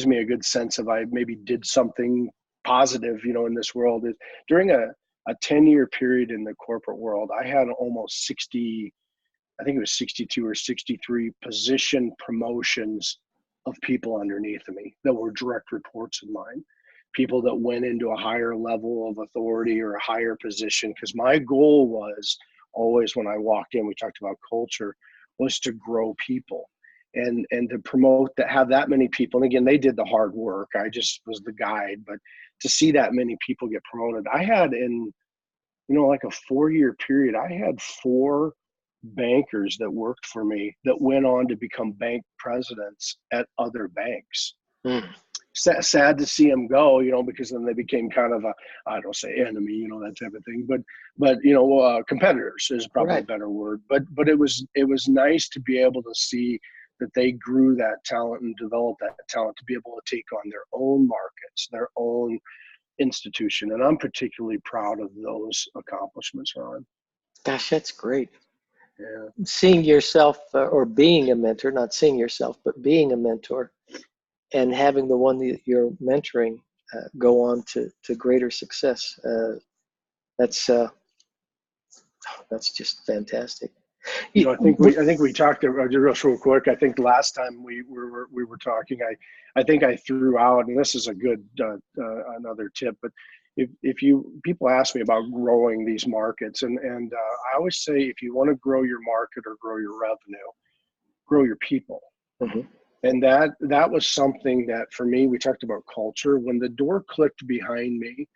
me a good sense of I maybe did something positive, in this world, is during a 10-year period in the corporate world, I had almost 60, I think it was 62 or 63 position promotions of people underneath of me that were direct reports of mine, people that went into a higher level of authority or a higher position. Because my goal was always, when I walked in, we talked about culture, was to grow people and to promote, that have that many people. And again, they did the hard work. I just was the guide, but to see that many people get promoted, I had in, like a 4-year period, I had 4 bankers that worked for me that went on to become bank presidents at other banks. Sad to see them go, because then they became kind of I don't say enemy, that type of thing, but competitors is probably a better word. But it was nice to be able to see that they grew that talent and developed that talent to be able to take on their own markets, their own institution. And I'm particularly proud of those accomplishments, Ron. Gosh, that's great. Yeah. Seeing yourself or being a mentor, not seeing yourself, but being a mentor and having the one that you're mentoring go on to greater success. That's that's just fantastic. You know, I think we talked just real quick. I think last time we were talking, I think I threw out, and this is a good another tip. But if you people ask me about growing these markets, and I always say if you want to grow your market or grow your revenue, grow your people. Mhm. And that was something that for me, we talked about culture. When the door clicked behind me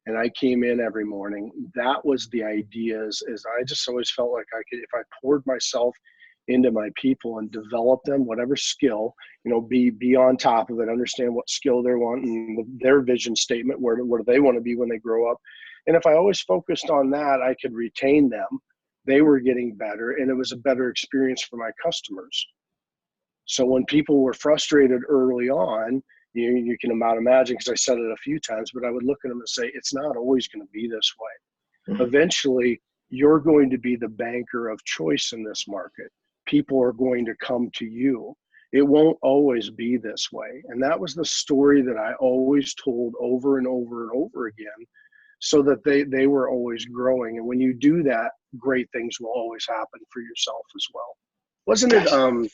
and I came in every morning, that was the ideas. Is I just always felt like I could, if I poured myself into my people and develop them, whatever skill, be on top of it, understand what skill they want and their vision statement, where do they want to be when they grow up. And if I always focused on that, I could retain them. They were getting better, and it was a better experience for my customers. So when people were frustrated early on, you can about imagine, because I said it a few times, but I would look at them and say, it's not always going to be this way. Mhm. Eventually, you're going to be the banker of choice in this market. People are going to come to you. It won't always be this way. And that was the story that I always told over and over and over again, so that they were always growing. And when you do that, great things will always happen for yourself as well. Wasn't it Gosh,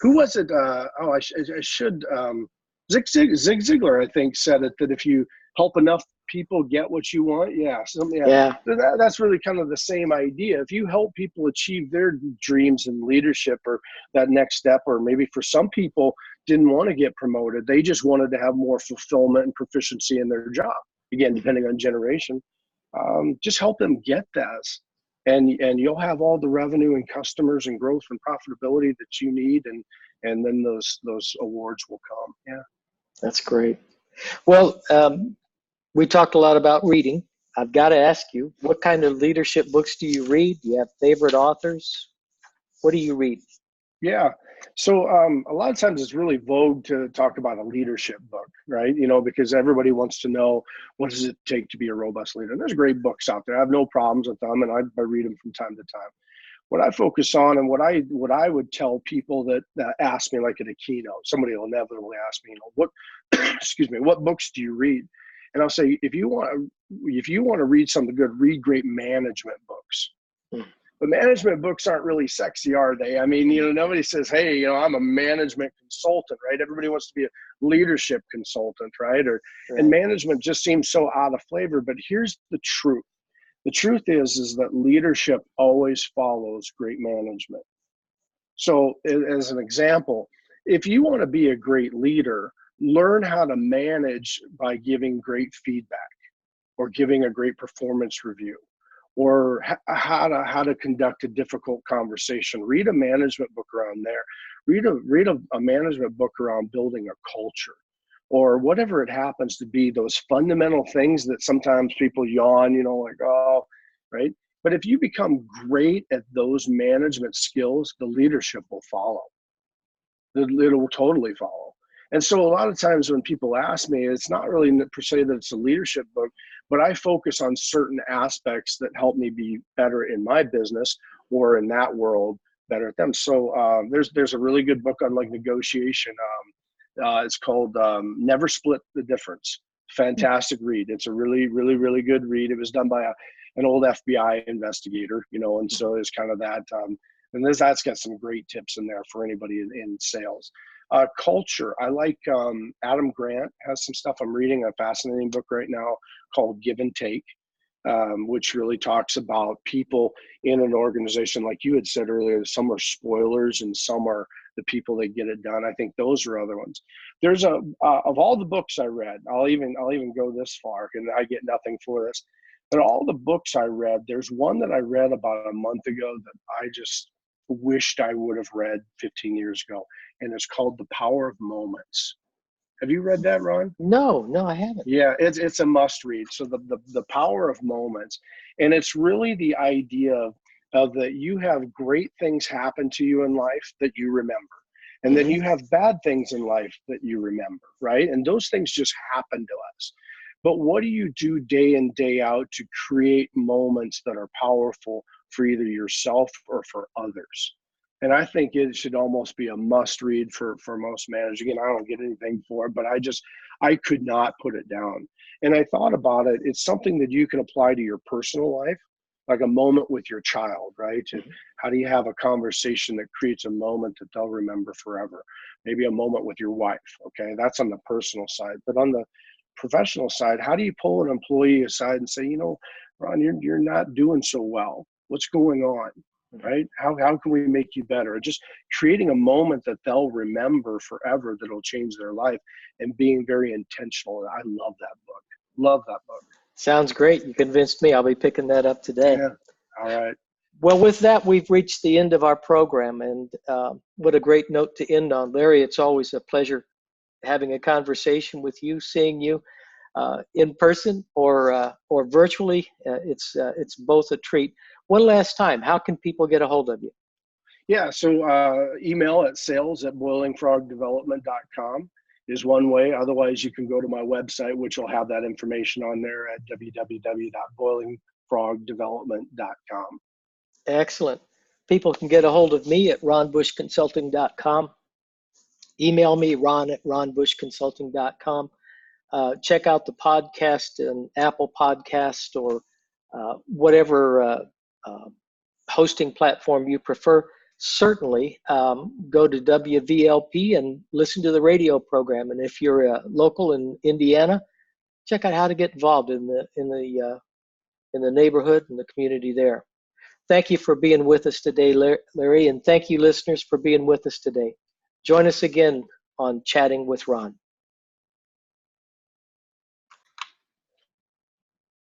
who was it? I should. Zig Ziglar, I think, said it, that if you help enough people get what you want, yeah, yeah. yeah, That's really kind of the same idea. If you help people achieve their dreams in leadership or that next step, or maybe for some people didn't want to get promoted, they just wanted to have more fulfillment and proficiency in their job. Again, Mhm. depending on generation, just help them get that, and you'll have all the revenue and customers and growth and profitability that you need, and then those awards will come. Yeah. That's great. Well, we talked a lot about reading. I've got to ask you, what kind of leadership books do you read? Do you have favorite authors? What do you read? Yeah. So a lot of times it's really vogue to talk about a leadership book, right? Because everybody wants to know, what does it take to be a robust leader? And there's great books out there. I have no problems with them, and I read them from time to time. What I focus on, and what I would tell people that ask me, like at a keynote, somebody will inevitably ask me, what excuse me, what books do you read? And I'll say, if you want to read something good, read great management books. Hmm. But management books aren't really sexy, are they? I mean, nobody says, hey, I'm a management consultant, right? Everybody wants to be a leadership consultant, right? And Right. management just seems so out of flavor. But here's the truth. The truth is that leadership always follows great management. So as an example, if you want to be a great leader, learn how to manage by giving great feedback, or giving a great performance review, or how to conduct a difficult conversation. Read a management book around there. Read a management book around building a culture, or whatever it happens to be, those fundamental things that sometimes people yawn, like, oh, right? But if you become great at those management skills, the leadership will follow. It will totally follow. And so a lot of times when people ask me, it's not really per se that it's a leadership book, but I focus on certain aspects that help me be better in my business, or in that world, better at them. So there's a really good book on like negotiation. It's called Never Split the Difference. Fantastic read. It's a really, really, really good read. It was done by an old FBI investigator, and so it's kind of that. And that's got some great tips in there for anybody in sales. Culture. I like Adam Grant has some stuff. I'm reading a fascinating book right now called Give and Take, which really talks about people in an organization. Like you had said earlier, some are spoilers and some are the people that get it done. I think those are other ones. There's of all the books I read, I'll even go this far, and I get nothing for this, but all the books I read, there's one that I read about a month ago that I just wished I would have read 15 years ago, and it's called The Power of Moments. Have you read that, Ron? No, no, I haven't. Yeah, it's a must read. So the power of moments, and it's really the idea of that you have great things happen to you in life that you remember, and then Hmm. you have bad things in life that you remember, right? And those things just happen to us. But what do you do day in, day out to create moments that are powerful for either yourself or for others. And I think it should almost be a must read for most managers. Again, I don't get anything for it, but I could not put it down. And I thought about it. It's something that you can apply to your personal life, like a moment with your child, right? And how do you have a conversation that creates a moment that they'll remember forever? Maybe a moment with your wife. Okay, that's on the personal side. But on the professional side, how do you pull an employee aside and say, you know, Ron, you're not doing so well. What's going on? Right? How can we make you better? Just creating a moment that they'll remember forever, that'll change their life, and being very intentional. I love that book. Love that book. Sounds great. You convinced me. I'll be picking that up today. Yeah. All right. Well, with that, we've reached the end of our program, and what a great note to end on. Larry, it's always a pleasure having a conversation with you, seeing you in person or virtually. It's both a treat. One last time, how can people get a hold of you? Yeah, so email at sales@boilingfrogdevelopment.com is one way. Otherwise, you can go to my website, which will have that information on there at www.boilingfrogdevelopment.com. Excellent. People can get a hold of me at ronbushconsulting.com. Email me, ron@ronbushconsulting.com. Check out the podcast and Apple Podcast or whatever hosting platform you prefer. Certainly go to WVLP and listen to the radio program. And if you're local in Indiana, check out how to get involved in the neighborhood and the community there. Thank you for being with us today, Larry, and thank you, listeners, for being with us today. Join us again on Chatting with Ron.